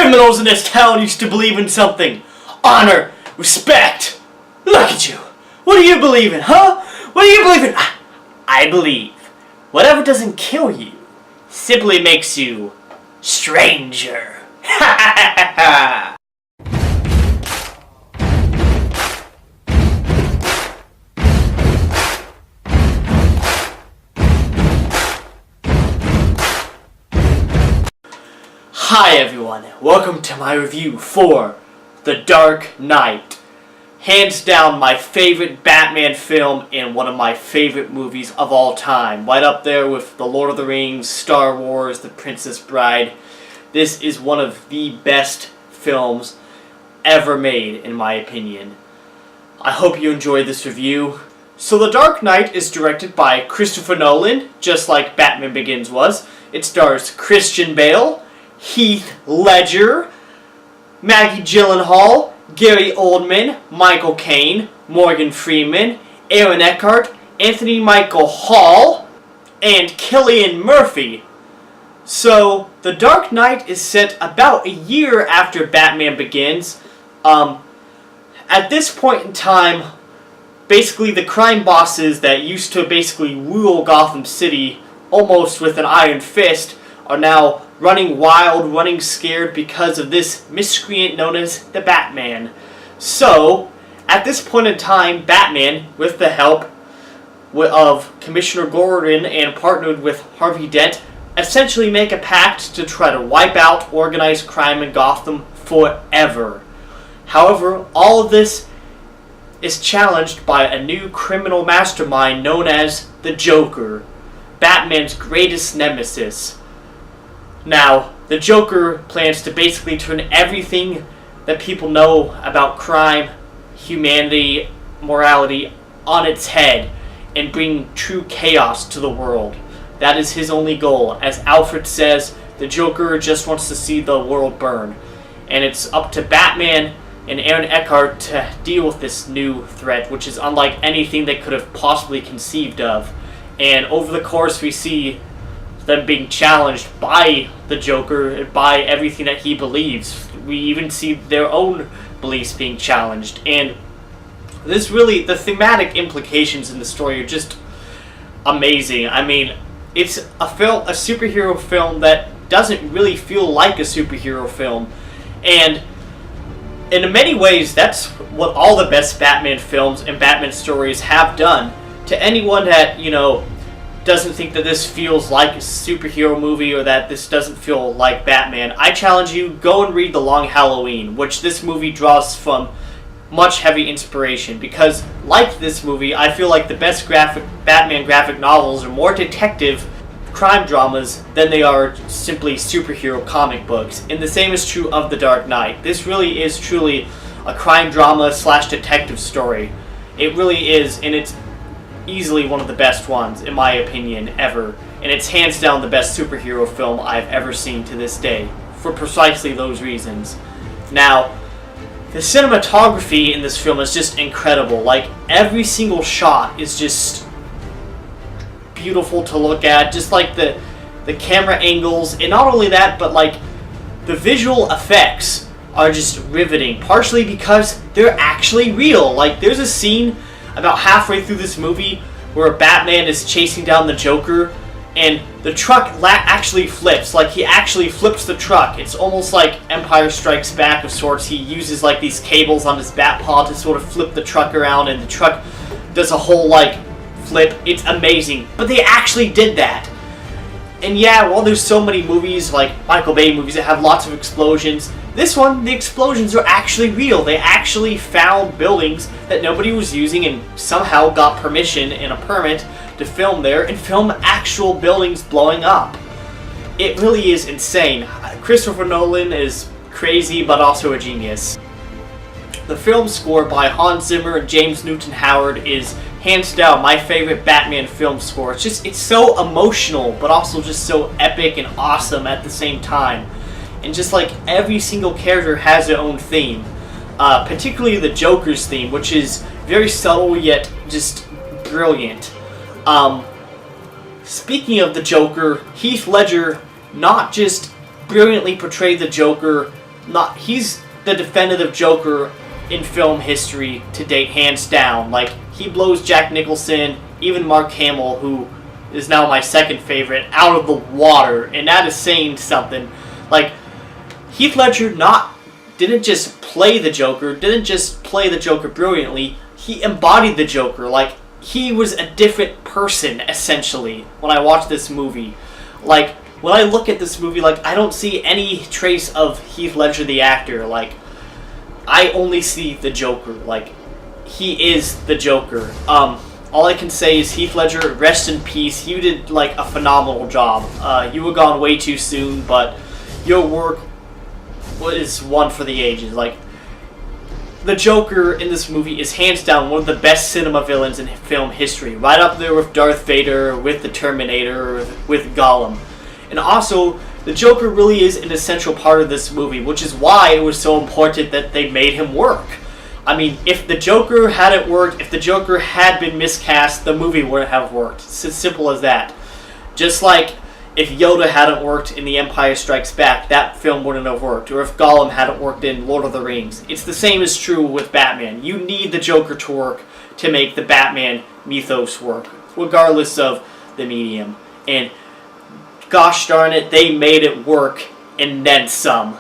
criminals in this town used to believe in something. Honor, respect. Look at you. What do you believe in, huh? What do you believe in? I believe whatever doesn't kill you simply makes you stranger. Ha ha ha ha. Hi everyone, welcome to my review for The Dark Knight. Hands down my favorite Batman film and one of my favorite movies of all time. Right up there with The Lord of the Rings, Star Wars, The Princess Bride. This is one of the best films ever made in my opinion. I hope you enjoyed this review. So The Dark Knight is directed by Christopher Nolan, just like Batman Begins was. It stars Christian Bale, Heath Ledger, Maggie Gyllenhaal, Gary Oldman, Michael Caine, Morgan Freeman, Aaron Eckhart, Anthony Michael Hall, and Cillian Murphy. So, The Dark Knight is set about a year after Batman Begins. At this point in time, basically the crime bosses that used to basically rule Gotham City almost with an iron fist are now running wild, running scared because of this miscreant known as the Batman. So, at this point in time, Batman, with the help of Commissioner Gordon and partnered with Harvey Dent, essentially make a pact to try to wipe out organized crime in Gotham forever. However, all of this is challenged by a new criminal mastermind known as the Joker, Batman's greatest nemesis. Now, the Joker plans to basically turn everything that people know about crime, humanity, morality on its head and bring true chaos to the world. That is his only goal. As Alfred says, the Joker just wants to see the world burn. And it's up to Batman and Aaron Eckhart to deal with this new threat, which is unlike anything they could have possibly conceived of. And over the course we see them being challenged by the Joker, by everything that he believes. We even see their own beliefs being challenged. And this really, the thematic implications in the story are just amazing. I mean, it's a superhero film that doesn't really feel like a superhero film. And in many ways, that's what all the best Batman films and Batman stories have done. To anyone that, doesn't think that this feels like a superhero movie or that this doesn't feel like Batman, I challenge you, go and read The Long Halloween, which this movie draws from much heavy inspiration, because like this movie, I feel like the best Batman graphic novels are more detective crime dramas than they are simply superhero comic books. And the same is true of The Dark Knight. This really is truly a crime drama / detective story. It really is, and it's easily one of the best ones, in my opinion, ever. And it's hands down the best superhero film I've ever seen to this day, for precisely those reasons. Now, the cinematography in this film is just incredible. Like, every single shot is just beautiful to look at. Just like the camera angles, and not only that, but like the visual effects are just riveting, partially because they're actually real. Like, there's a scene about halfway through this movie where Batman is chasing down the Joker and the truck actually flips. Like, he actually flips the truck. It's almost like Empire Strikes Back of sorts. He uses like these cables on his bat paw to sort of flip the truck around, and the truck does a whole like flip. It's amazing. But they actually did that. And yeah, while there's so many movies, like Michael Bay movies, that have lots of explosions, this one, the explosions are actually real. They actually found buildings that nobody was using and somehow got permission and a permit to film there and film actual buildings blowing up. It really is insane. Christopher Nolan is crazy, but also a genius. The film score by Hans Zimmer and James Newton Howard is hands down my favorite Batman film score. It's so emotional, but also just so epic and awesome at the same time. And just like every single character has their own theme. Particularly the Joker's theme, which is very subtle yet just brilliant. Speaking of the Joker, Heath Ledger not just brilliantly portrayed the Joker he's the definitive Joker in film history to date, hands down. Like, he blows Jack Nicholson, even Mark Hamill, who is now my second favorite, out of the water, and that is saying something. Like, Heath Ledger didn't just play the Joker, brilliantly, he embodied the Joker. Like, he was a different person, essentially, when I watched this movie. Like, when I look at this movie, like, I don't see any trace of Heath Ledger the actor. Like, I only see the Joker. Like, he is the Joker. All I can say is, Heath Ledger, rest in peace. You did, like, a phenomenal job. You were gone way too soon, but your work is one for the ages. Like, the Joker in this movie is hands down one of the best cinema villains in film history. Right up there with Darth Vader, with the Terminator, with Gollum. And also, the Joker really is an essential part of this movie, which is why it was so important that they made him work. I mean, if the Joker hadn't worked, if the Joker had been miscast, the movie wouldn't have worked. It's as simple as that. Just like if Yoda hadn't worked in The Empire Strikes Back, that film wouldn't have worked. Or if Gollum hadn't worked in Lord of the Rings. It's the same is true with Batman. You need the Joker to work to make the Batman mythos work, regardless of the medium. And gosh darn it, they made it work, and then some.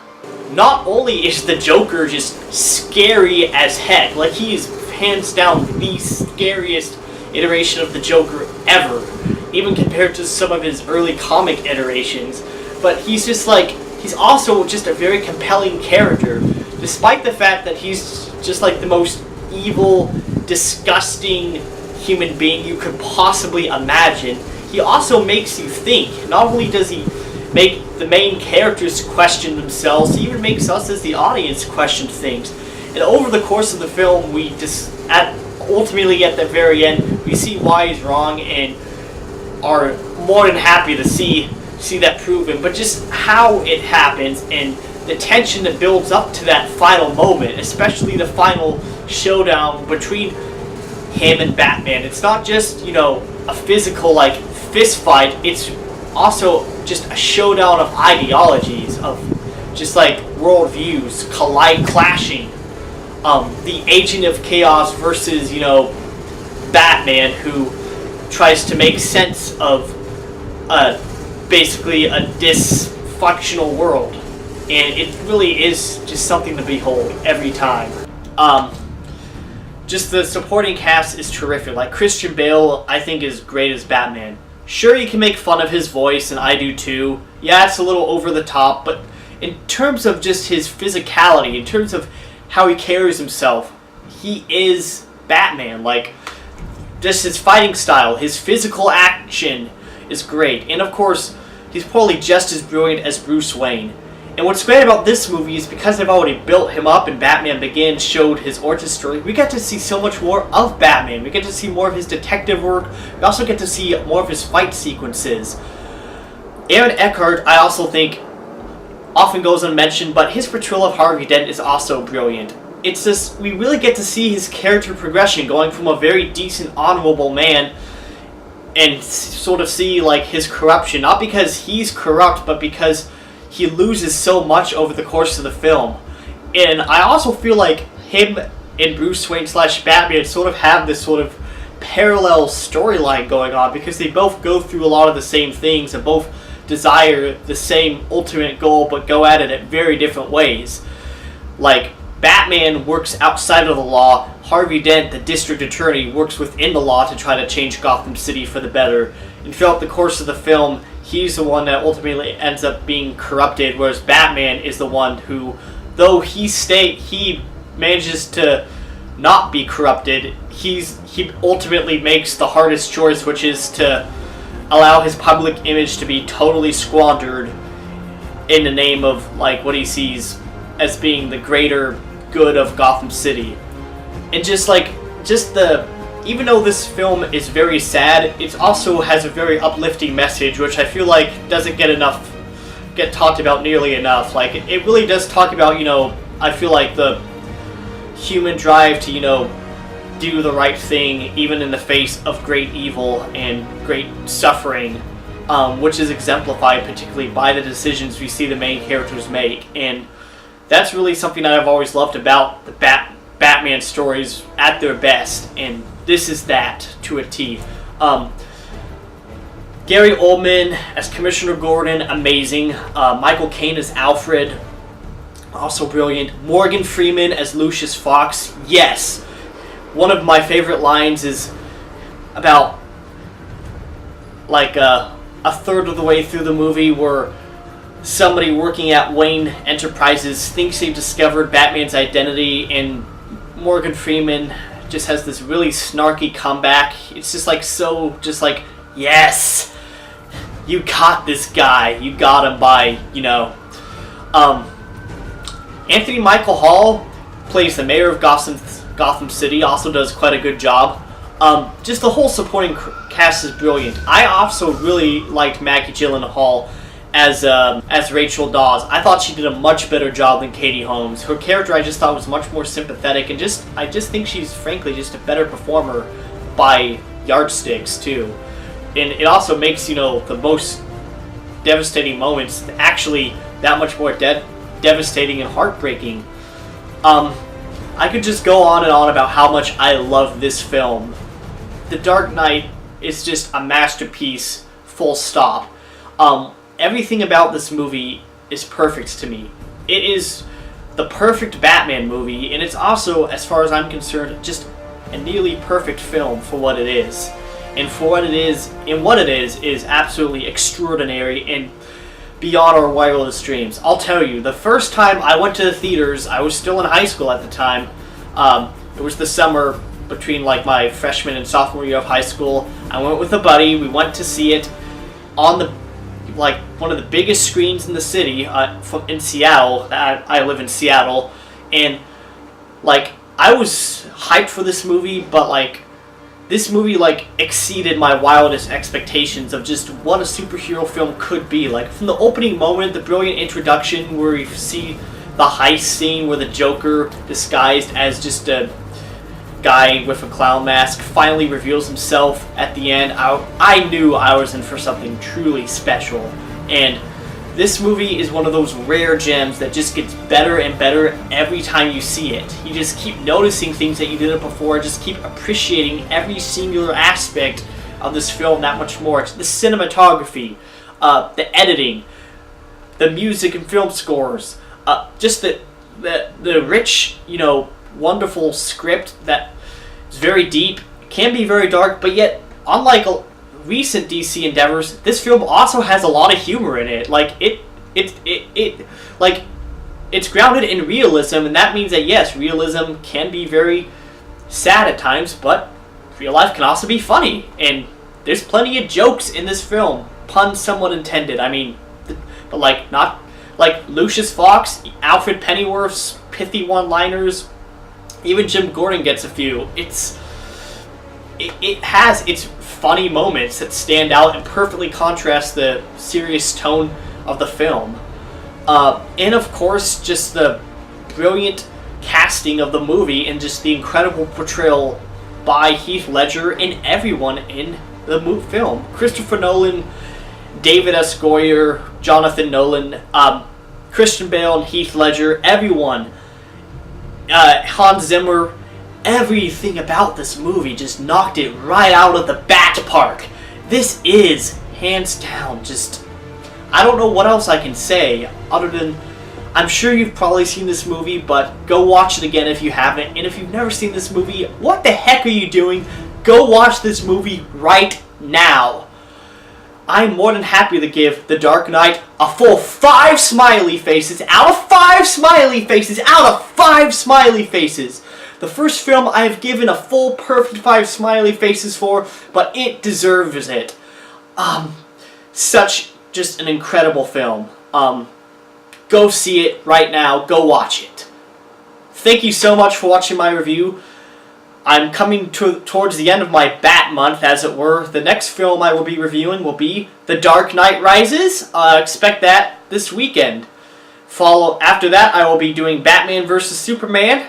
Not only is the Joker just scary as heck, like, he is hands down the scariest iteration of the Joker ever, even compared to some of his early comic iterations, but he's just like, he's also just a very compelling character, despite the fact that he's just like the most evil, disgusting human being you could possibly imagine. He also makes you think. Not only does he make the main characters question themselves, he even makes us as the audience question things. And over the course of the film, we just, ultimately at the very end, we see why he's wrong and are more than happy to see that proven. But just how it happens and the tension that builds up to that final moment, especially the final showdown between him and Batman. It's not just, a physical, like, fist fight. It's also just a showdown of ideologies, of just like worldviews clashing. The Agent of Chaos versus, Batman, who tries to make sense of basically a dysfunctional world. And it really is just something to behold every time. Just the supporting cast is terrific. Like, Christian Bale, I think, is great as Batman. Sure, you can make fun of his voice, and I do too. Yeah, it's a little over the top, but in terms of just his physicality, in terms of how he carries himself, he is Batman. Like, just his fighting style, his physical action is great. And of course, he's probably just as brilliant as Bruce Wayne. And what's great about this movie is because they've already built him up and Batman Begins showed his origin story, we get to see so much more of Batman. We get to see more of his detective work. We also get to see more of his fight sequences. Aaron Eckhart, I also think, often goes unmentioned, but his portrayal of Harvey Dent is also brilliant. It's just, we really get to see his character progression, going from a very decent, honorable man, and sort of see, like, his corruption. Not because he's corrupt, but because he loses so much over the course of the film. And I also feel like him and Bruce Wayne / Batman sort of have this sort of parallel storyline going on, because they both go through a lot of the same things and both desire the same ultimate goal, but go at it at very different ways. Like, Batman works outside of the law. Harvey Dent, the district attorney, works within the law to try to change Gotham City for the better. And throughout the course of the film, he's the one that ultimately ends up being corrupted, whereas Batman is the one who, though he manages to not be corrupted, he ultimately makes the hardest choice, which is to allow his public image to be totally squandered in the name of, like, what he sees as being the greater good of Gotham City. And even though this film is very sad, it also has a very uplifting message, which I feel like doesn't get talked about nearly enough. Like, it really does talk about, I feel like the human drive to, do the right thing, even in the face of great evil and great suffering, which is exemplified particularly by the decisions we see the main characters make. And that's really something that I've always loved about the Batman stories at their best, and this is that to a T. Gary Oldman as Commissioner Gordon, amazing. Michael Caine as Alfred, also brilliant. Morgan Freeman as Lucius Fox, yes. One of my favorite lines is about like a third of the way through the movie where somebody working at Wayne Enterprises thinks they've discovered Batman's identity, and Morgan Freeman just has this really snarky comeback. It's just like so, just like, yes, you caught this guy. You got him by, Anthony Michael Hall plays the mayor of Gotham City, also does quite a good job. Just the whole supporting cast is brilliant. I also really liked Maggie Gyllenhaal as Rachel Dawes. I thought she did a much better job than Katie Holmes. Her character I just thought was much more sympathetic, and I just think she's frankly just a better performer by yardsticks too. And it also makes, the most devastating moments actually that much more devastating and heartbreaking. I could just go on and on about how much I love this film. The Dark Knight is just a masterpiece, full stop. Everything about this movie is perfect to me. It is the perfect Batman movie, and it's also, as far as I'm concerned, just a nearly perfect film for what it is. And for what it is absolutely extraordinary and beyond our wildest dreams. I'll tell you, the first time I went to the theaters, I was still in high school at the time. It was the summer between like my freshman and sophomore year of high school. I went with a buddy. We went to see it on one of the biggest screens in the city, in Seattle. I live in Seattle, and I was hyped for this movie, but this movie exceeded my wildest expectations of just what a superhero film could be. From the opening moment, the brilliant introduction where you see the heist scene where the Joker, disguised as just a guy with a clown mask, finally reveals himself at the end. I knew I was in for something truly special, and this movie is one of those rare gems that just gets better and better every time you see it. You just keep noticing things that you didn't before, just keep appreciating every singular aspect of this film that much more. It's the cinematography, the editing, the music and film scores, just the rich, wonderful script that is very deep, can be very dark, but yet, unlike recent DC endeavors, this film also has a lot of humor in it. It's grounded in realism, and that means that yes, realism can be very sad at times, but real life can also be funny. And there's plenty of jokes in this film, puns somewhat intended. But not like Lucius Fox, Alfred Pennyworth's pithy one-liners. Even Jim Gordon gets a few. It has its funny moments that stand out and perfectly contrast the serious tone of the film. And of course, just the brilliant casting of the movie and just the incredible portrayal by Heath Ledger and everyone in the film. Christopher Nolan, David S. Goyer, Jonathan Nolan, Christian Bale and Heath Ledger, everyone. Hans Zimmer. Everything about this movie just knocked it right out of the bat park. This is, hands down, just... I don't know what else I can say other than... I'm sure you've probably seen this movie, but go watch it again if you haven't. And if you've never seen this movie, what the heck are you doing? Go watch this movie right now. I'm more than happy to give The Dark Knight a full 5 smiley faces out of 5 smiley faces out of 5 smiley faces. The first film I have given a full perfect 5 smiley faces for, but it deserves it. Such just an incredible film. Go see it right now. Go watch it. Thank you so much for watching my review. I'm coming towards the end of my Bat month, as it were. The next film I will be reviewing will be The Dark Knight Rises. Expect that this weekend. After that, I will be doing Batman vs. Superman,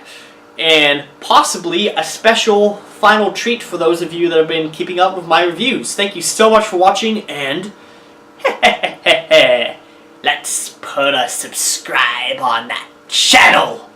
and possibly a special final treat for those of you that have been keeping up with my reviews. Thank you so much for watching, and let's put a subscribe on that channel.